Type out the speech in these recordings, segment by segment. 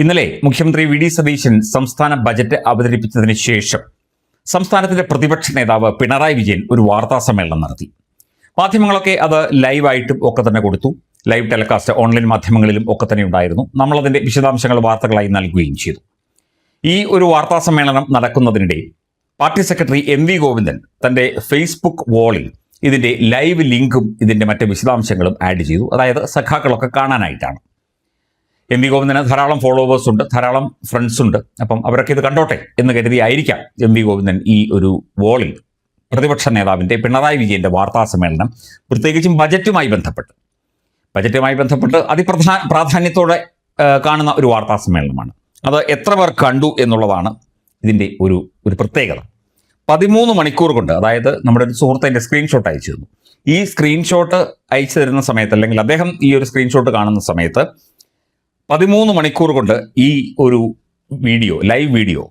ഇന്നലെ മുഖ്യമന്ത്രി V D Satheesan സംസ്ഥാന ബജറ്റ് അവതരിപ്പിച്ചതിന് ശേഷം സംസ്ഥാനത്തിന്റെ പ്രതിപക്ഷ നേതാവ് പിണറായി വിജയൻ ഒരു വാർത്താ സമ്മേളനം നടത്തി. മാധ്യമങ്ങളൊക്കെ അത് ലൈവായിട്ടും ഒക്കെ തന്നെ കൊടുത്തു. ലൈവ് ടെലികാസ്റ്റ് ഓൺലൈൻ മാധ്യമങ്ങളിലും ഒക്കെ തന്നെ ഉണ്ടായിരുന്നു. നമ്മളതിന്റെ വിശദാംശങ്ങൾ വാർത്തകളായി നൽകുകയും ചെയ്തു. ഈ ഒരു വാർത്താ സമ്മേളനം നടക്കുന്നതിനിടെ party secretary M V Govindan തന്റെ ഫേസ്ബുക്ക് വാളിൽ ഇതിന്റെ ലൈവ് ലിങ്കും ഇതിന്റെ മറ്റ് വിശദാംശങ്ങളും ആഡ് ചെയ്തു. അതായത് സഖാക്കളൊക്കെ കാണാനായിട്ടാണ്. എം വി ഗോവിന്ദന് ധാരാളം ഫോളോവേഴ്സ് ഉണ്ട്, ധാരാളം ഫ്രണ്ട്സ് ഉണ്ട്. അപ്പം അവരൊക്കെ ഇത് കണ്ടോട്ടെ എന്ന് കരുതിയായിരിക്കാം എം വി ഗോവിന്ദൻ ഈ ഒരു വാളിൽ പ്രതിപക്ഷ നേതാവിന്റെ പിണറായി വിജയന്റെ വാർത്താ സമ്മേളനം, പ്രത്യേകിച്ചും ബജറ്റുമായി ബന്ധപ്പെട്ട് പ്രാധാന്യത്തോടെ കാണുന്ന ഒരു വാർത്താ സമ്മേളനമാണ്. അത് എത്ര പേർ കണ്ടു എന്നുള്ളതാണ് ഇതിന്റെ ഒരു പ്രത്യേകത. 13 മണിക്കൂർ കൊണ്ട്, അതായത് നമ്മുടെ ഒരു സുഹൃത്തിന്റെ സ്ക്രീൻഷോട്ട് അയച്ചു തന്നു. ഈ സ്ക്രീൻഷോട്ട് അയച്ചു തരുന്ന സമയത്ത്, അല്ലെങ്കിൽ അദ്ദേഹം ഈ ഒരു സ്ക്രീൻഷോട്ട് കാണുന്ന സമയത്ത് 13 മണിക്കൂർ കൊണ്ട് ഈ ഒരു ലൈവ് വീഡിയോ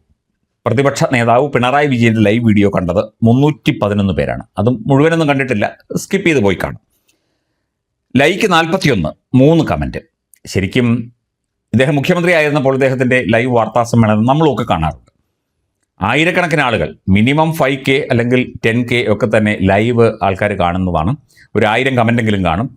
പ്രതിപക്ഷ നേതാവ് പിണറായി വിജയന്റെ ലൈവ് വീഡിയോ കണ്ടത് 311 പേരാണ്. അതും മുഴുവനൊന്നും കണ്ടിട്ടില്ല, സ്കിപ്പ് ചെയ്ത് പോയി കാണും. Like 41, 3 comment. ശരിക്കും ഇദ്ദേഹം മുഖ്യമന്ത്രി ആയിരുന്നപ്പോൾ ഇദ്ദേഹത്തിന്റെ ലൈവ് വാർത്താ സമ്മേളനം നമ്മളൊക്കെ കാണാറുണ്ട്. ആയിരക്കണക്കിന് ആളുകൾ, മിനിമം 5K അല്ലെങ്കിൽ 10K ഒക്കെ തന്നെ ലൈവ് ആൾക്കാർ കാണുന്നതാണ്. ഒരു 1000 കമന്റെങ്കിലും കാണും.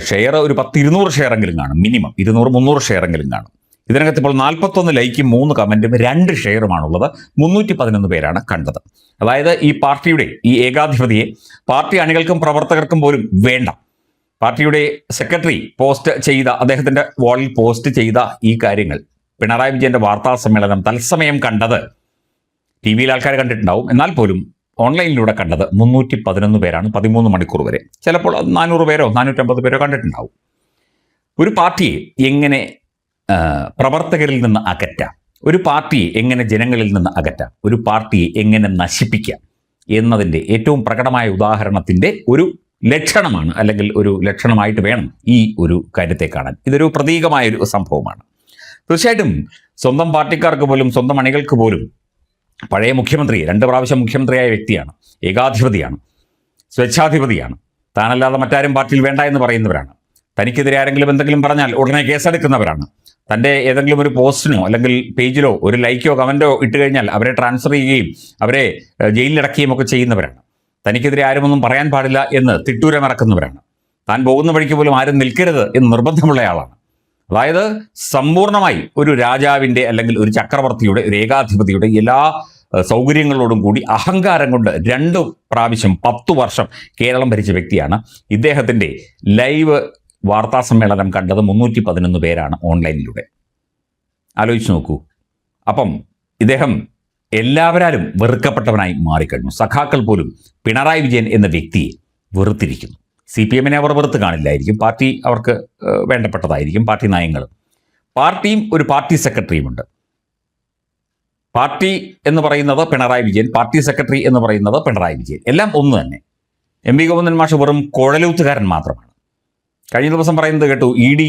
ഷെയർ ഒരു 200 ഷെയറെങ്കിലും കാണും. മിനിമം 200-300 ഷെയറെങ്കിലും കാണും. ഇതിനകത്ത് ഇപ്പോൾ 41 ലൈക്കും 3 കമന്റും 2 ഷെയറുമാണുള്ളത്. 311 പേരാണ് കണ്ടത്. അതായത് ഈ പാർട്ടിയുടെ ഈ ഏകാധിപതിയെ പാർട്ടി അണികൾക്കും പ്രവർത്തകർക്കും പോലും വേണ്ട. പാർട്ടിയുടെ സെക്രട്ടറി അദ്ദേഹത്തിന്റെ വാളിൽ പോസ്റ്റ് ചെയ്ത ഈ കാര്യങ്ങൾ പിണറായി വിജയന്റെ വാർത്താ സമ്മേളനം തത്സമയം കണ്ടത് ടി വിയിൽ ആൾക്കാർ കണ്ടിട്ടുണ്ടാവും. എന്നാൽ പോലും ഓൺലൈനിലൂടെ കണ്ടത് 311 പേരാണ് 13 മണിക്കൂർ വരെ. ചിലപ്പോൾ 400 പേരോ 450 പേരോ കണ്ടിട്ടുണ്ടാവും. ഒരു പാർട്ടിയെ എങ്ങനെ പ്രവർത്തകരിൽ നിന്ന് അകറ്റാം, ഒരു പാർട്ടിയെ എങ്ങനെ ജനങ്ങളിൽ നിന്ന് അകറ്റാം, ഒരു പാർട്ടിയെ എങ്ങനെ നശിപ്പിക്കാം എന്നതിൻ്റെ ഏറ്റവും പ്രകടമായ ഉദാഹരണത്തിൻ്റെ ഒരു ലക്ഷണമാണ്, അല്ലെങ്കിൽ ഒരു ലക്ഷണമായിട്ട് വേണം ഈ ഒരു കാര്യത്തെ കാണാൻ. ഇതൊരു പ്രതീകമായൊരു സംഭവമാണ്. തീർച്ചയായിട്ടും സ്വന്തം പാർട്ടിക്കാർക്ക് പോലും, സ്വന്തം അണികൾക്ക് പോലും പഴയ മുഖ്യമന്ത്രി, 2 പ്രാവശ്യം മുഖ്യമന്ത്രിയായ വ്യക്തിയാണ്, ഏകാധിപതിയാണ്, സ്വേച്ഛാധിപതിയാണ്. താനല്ലാതെ മറ്റാരും പാർട്ടിയിൽ വേണ്ട എന്ന് പറയുന്നവരാണ്. തനിക്കെതിരെ ആരെങ്കിലും എന്തെങ്കിലും പറഞ്ഞാൽ ഉടനെ കേസെടുക്കുന്നവരാണ്. തൻ്റെ ഏതെങ്കിലും ഒരു പോസ്റ്റിനോ അല്ലെങ്കിൽ പേജിലോ ഒരു ലൈക്കോ കമൻറ്റോ ഇട്ട് കഴിഞ്ഞാൽ അവരെ ട്രാൻസ്ഫർ ചെയ്യുകയും അവരെ ജയിലിലടക്കുകയും ഒക്കെ ചെയ്യുന്നവരാണ്. തനിക്കെതിരെ ആരുമൊന്നും പറയാൻ പാടില്ല എന്ന് തിട്ടൂരമിറക്കുന്നവരാണ്. താൻ പോകുന്ന വഴിക്ക് പോലും ആരും നിൽക്കരുത് എന്ന് നിർബന്ധമുള്ളയാളാണ്. അതായത് സമ്പൂർണമായി ഒരു രാജാവിൻ്റെ അല്ലെങ്കിൽ ഒരു ചക്രവർത്തിയുടെ, ഒരു ഏകാധിപതിയുടെ എല്ലാ സൗകര്യങ്ങളോടും കൂടി അഹങ്കാരം കൊണ്ട് 2 പ്രാവശ്യം 10 വർഷം കേരളം ഭരിച്ച വ്യക്തിയാണ്. ഇദ്ദേഹത്തിൻ്റെ ലൈവ് വാർത്താ സമ്മേളനം കണ്ടത് 311 പേരാണ് ഓൺലൈനിലൂടെ. ആലോചിച്ച് നോക്കൂ. അപ്പം ഇദ്ദേഹം എല്ലാവരാലും വെറുക്കപ്പെട്ടവനായി മാറിക്കഴിഞ്ഞു. സഖാക്കൾ പോലും പിണറായി വിജയൻ എന്ന വ്യക്തിയെ വെറുത്തിരിക്കുന്നു. CPM അവർ വെറുത്ത് കാണില്ലായിരിക്കും. പാർട്ടി അവർക്ക് വേണ്ടപ്പെട്ടതായിരിക്കും, പാർട്ടി നയങ്ങൾ. പാർട്ടിയും ഒരു പാർട്ടി സെക്രട്ടറിയുമുണ്ട്. പാർട്ടി എന്ന് പറയുന്നത് പിണറായി വിജയൻ, പാർട്ടി സെക്രട്ടറി എന്ന് പറയുന്നത് പിണറായി വിജയൻ, എല്ലാം ഒന്ന് തന്നെ. എം വി ഗോവിന്ദൻ മാഷ് വെറും കുഴലൂത്തുകാരൻ മാത്രമാണ്. കഴിഞ്ഞ ദിവസം പറയുന്നത് കേട്ടു, ED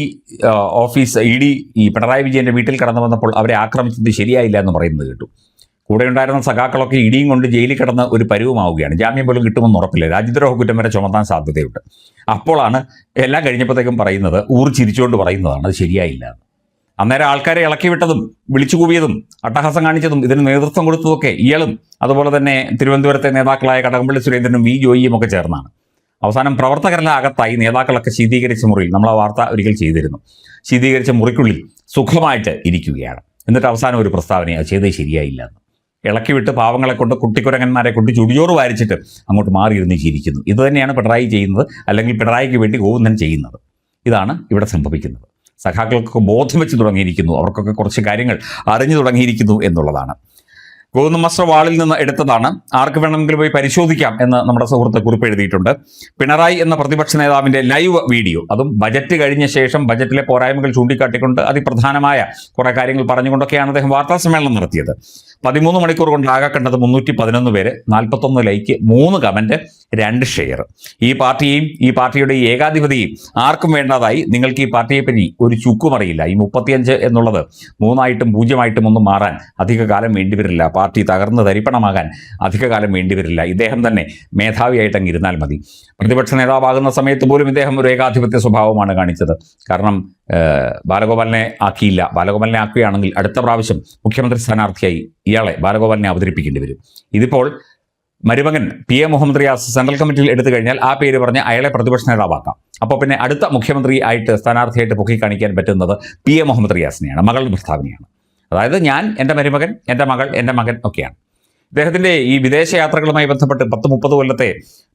ഈ പിണറായി വിജയന്റെ വീട്ടിൽ കടന്നു വന്നപ്പോൾ അവരെ ആക്രമിച്ചത് ശരിയായില്ല എന്ന് പറയുന്നത് കേട്ടു. കൂടെ ഉണ്ടായിരുന്ന സഖാക്കളൊക്കെ ഇടിയും കൊണ്ട് ജയിലിൽ കിടന്ന് ഒരു പരുവമാവുകയാണ്. ജാമ്യം പോലും കിട്ടുമെന്ന് ഉറപ്പില്ല. രാജ്യദ്രോഹ കുറ്റം വരെ ചുമത്താൻ സാധ്യതയുണ്ട്. അപ്പോഴാണ് എല്ലാം കഴിഞ്ഞപ്പോഴത്തേക്കും പറയുന്നത്, ചിരിച്ചുകൊണ്ട് പറയുന്നതാണ് അത് ശരിയായില്ല. അന്നേരം ആൾക്കാരെ ഇളക്കി വിട്ടതും വിളിച്ചു കൂവിയതും അട്ടഹാസം കാണിച്ചതും ഇതിന് നേതൃത്വം കൊടുത്തതൊക്കെ ഇയാളും അതുപോലെ തന്നെ തിരുവനന്തപുരത്തെ നേതാക്കളായ കടകംപള്ളി സുരേന്ദ്രനും വി ജോയിയും ഒക്കെ ചേർന്നാണ്. അവസാനം പ്രവർത്തകരെല്ലാം അകത്തായി, നേതാക്കളൊക്കെ ശീതീകരിച്ച മുറിയിൽ, നമ്മൾ ആ വാർത്ത ഒരിക്കൽ ചെയ്തിരുന്നു, ശീതീകരിച്ച മുറിക്കുള്ളിൽ സുഖമായിട്ട് ഇരിക്കുകയാണ്. എന്നിട്ട് അവസാനം ഒരു പ്രസ്താവന, അത് ചെയ്തത് ശരിയായില്ല എന്ന്. ഇളക്കി വിട്ട് പാവങ്ങളെ കൊണ്ട്, കുട്ടിക്കുരങ്ങന്മാരെ കൊണ്ട് ചുടിയോറ് വാരിച്ചിട്ട് അങ്ങോട്ട് മാറിയിരുന്ന് ചിരിക്കുന്നു. ഇത് തന്നെയാണ് പിണറായി ചെയ്യുന്നത്, അല്ലെങ്കിൽ പിണറായിക്ക് വേണ്ടി ഗോവിന്ദൻ ചെയ്യുന്നത്. ഇതാണ് ഇവിടെ സംഭവിക്കുന്നത്. സഖാക്കൾക്കൊക്കെ ബോധം വെച്ച് തുടങ്ങിയിരിക്കുന്നു, അവർക്കൊക്കെ കുറച്ച് കാര്യങ്ങൾ അറിഞ്ഞു തുടങ്ങിയിരിക്കുന്നു എന്നുള്ളതാണ്. ഗോവിന്ദൻ മാസ്റ്റർ വാളിൽ നിന്ന് എടുത്തതാണ്. ആർക്ക് വേണമെങ്കിലും പോയി പരിശോധിക്കാം എന്ന് നമ്മുടെ സുഹൃത്ത് കുറിപ്പ് എഴുതിയിട്ടുണ്ട്. പിണറായി എന്ന പ്രതിപക്ഷ നേതാവിൻ്റെ ലൈവ് വീഡിയോ, അതും ബജറ്റ് കഴിഞ്ഞ ശേഷം ബജറ്റിലെ പോരായ്മകൾ ചൂണ്ടിക്കാട്ടിക്കൊണ്ട് അതിപ്രധാനമായ കുറേ കാര്യങ്ങൾ പറഞ്ഞുകൊണ്ടൊക്കെയാണ് അദ്ദേഹം വാർത്താ സമ്മേളനം നടത്തിയത്. 13 മണിക്കൂർ കൊണ്ട് ആകെ കണ്ടത് 311 പേര്, 41 ലൈക്ക്, 3 കമന്റ്, 2 ഷെയർ. ഈ പാർട്ടിയെയും ഈ പാർട്ടിയുടെ ഈ ഏകാധിപതിയെയും ആർക്കും വേണ്ടതായി. നിങ്ങൾക്ക് ഈ പാർട്ടിയെ പറ്റി ഒരു ചുക്കും അറിയില്ല. ഈ 35 എന്നുള്ളത് 3-ആയിട്ടും 0-ആയിട്ടും ഒന്നും മാറാൻ അധികകാലം വേണ്ടിവരില്ല. പാർട്ടി തകർന്ന് തരിപ്പണമാകാൻ അധികകാലം വേണ്ടിവരില്ല. ഇദ്ദേഹം തന്നെ മേധാവിയായിട്ട് അങ്ങ് ഇരുന്നാൽ മതി. പ്രതിപക്ഷ നേതാവാകുന്ന സമയത്ത് പോലും ഇദ്ദേഹം ഒരു ഏകാധിപത്യ സ്വഭാവമാണ് കാണിച്ചത്. കാരണം ബാലഗോപാലിനെ ആക്കിയില്ല. ബാലഗോപാലിനെ ആക്കുകയാണെങ്കിൽ അടുത്ത പ്രാവശ്യം മുഖ്യമന്ത്രി സ്ഥാനാർത്ഥിയായി ഇയാളെ ബാലഗോപാലിനെ അവതരിപ്പിക്കേണ്ടി വരും. ഇതിപ്പോൾ മരുമകൻ PM മുഹമ്മദ് റിയാസ് സെൻട്രൽ കമ്മിറ്റിയിൽ എടുത്തു കഴിഞ്ഞാൽ ആ പേര് പറഞ്ഞ് അയാളെ പ്രതിപക്ഷ നേതാവാക്കാം. അപ്പോൾ പിന്നെ അടുത്ത മുഖ്യമന്ത്രി ആയിട്ട് സ്ഥാനാർത്ഥിയായിട്ട് പൊക്കി കാണിക്കാൻ പറ്റുന്നത് PM മുഹമ്മദ് റിയാസിനെയാണ്, മകളുടെ ഭർത്താവിനെയാണ്. അതായത് ഞാൻ, എൻ്റെ മരുമകൻ, എൻ്റെ മകൾ, എൻ്റെ മകൻ ഒക്കെയാണ്. ഇദ്ദേഹത്തിൻ്റെ ഈ വിദേശയാത്രകളുമായി ബന്ധപ്പെട്ട് 10-30 കൊല്ലത്തെ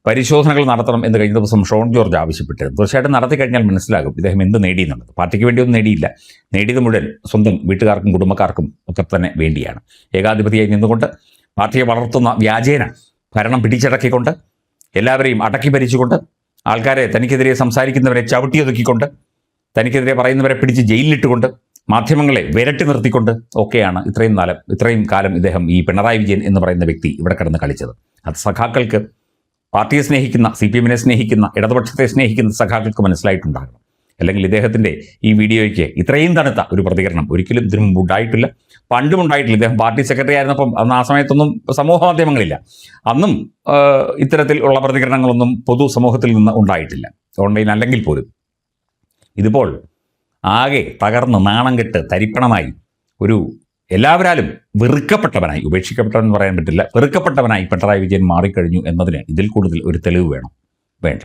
പരിശോധനകൾ നടത്തണം എന്ന് കഴിഞ്ഞ ദിവസം ഷോൺ ജോർജ് ആവശ്യപ്പെട്ടിരുന്നു. തീർച്ചയായിട്ടും നടത്തി കഴിഞ്ഞാൽ മനസ്സിലാകും ഇദ്ദേഹം എന്ത് നേടിയെന്നുള്ളത്. പാർട്ടിക്ക് വേണ്ടിയൊന്നും നേടിയില്ല. നേടിയത് മുഴുവൻ സ്വന്തം വീട്ടുകാർക്കും കുടുംബക്കാർക്കും ഒക്കെ തന്നെ വേണ്ടിയാണ്. ഏകാധിപതിയായി നിന്നുകൊണ്ട് പാർട്ടിയെ വളർത്തുന്ന വ്യാജേന ഭരണം പിടിച്ചടക്കിക്കൊണ്ട് എല്ലാവരെയും അടക്കി ഭരിച്ചുകൊണ്ട് ആൾക്കാരെ തനിക്കെതിരെ സംസാരിക്കുന്നവരെ ചവിട്ടിയൊതുക്കിക്കൊണ്ട് തനിക്കെതിരെ പറയുന്നവരെ പിടിച്ച് ജയിലിലിട്ടുകൊണ്ട് മാധ്യമങ്ങളെ വിരട്ടി നിർത്തിക്കൊണ്ട് ഒക്കെയാണ് ഇത്രയും കാലം ഇദ്ദേഹം ഈ പിണറായി വിജയൻ എന്ന് പറയുന്ന വ്യക്തി ഇവിടെ കിടന്ന് കളിച്ചത്. അത് സഖാക്കൾക്ക്, പാർട്ടിയെ സ്നേഹിക്കുന്ന, CPM-നെ സ്നേഹിക്കുന്ന, ഇടതുപക്ഷത്തെ സ്നേഹിക്കുന്ന സഖാക്കൾക്ക് മനസ്സിലായിട്ടുണ്ടാകണം. അല്ലെങ്കിൽ ഇദ്ദേഹത്തിൻ്റെ ഈ വീഡിയോയ്ക്ക് ഇത്രയും തണുത്ത ഒരു പ്രതികരണം ഒരിക്കലും ഇതിനു മുമ്പ് ഉണ്ടായിട്ടില്ല, പണ്ടും ഉണ്ടായിട്ടില്ല. ഇദ്ദേഹം പാർട്ടി സെക്രട്ടറി ആയിരുന്നപ്പം അന്ന് ആ സമയത്തൊന്നും സമൂഹ മാധ്യമങ്ങളില്ല. അന്നും ഇത്തരത്തിൽ ഉള്ള പ്രതികരണങ്ങളൊന്നും പൊതു സമൂഹത്തിൽ നിന്ന് ഉണ്ടായിട്ടില്ല, ഓൺലൈൻ അല്ലെങ്കിൽ പോലും. ഇതിപ്പോൾ ആകെ തകർന്ന് നാണം കെട്ട് തരിപ്പണമായി ഒരു എല്ലാവരാലും വെറുക്കപ്പെട്ടവനായി, ഉപേക്ഷിക്കപ്പെട്ടവൻ പറയാൻ പറ്റില്ല, വെറുക്കപ്പെട്ടവനായി പിണറായി വിജയൻ മാറിക്കഴിഞ്ഞു എന്നതിന് ഇതിൽ കൂടുതൽ ഒരു തെളിവ് വേണ്ട.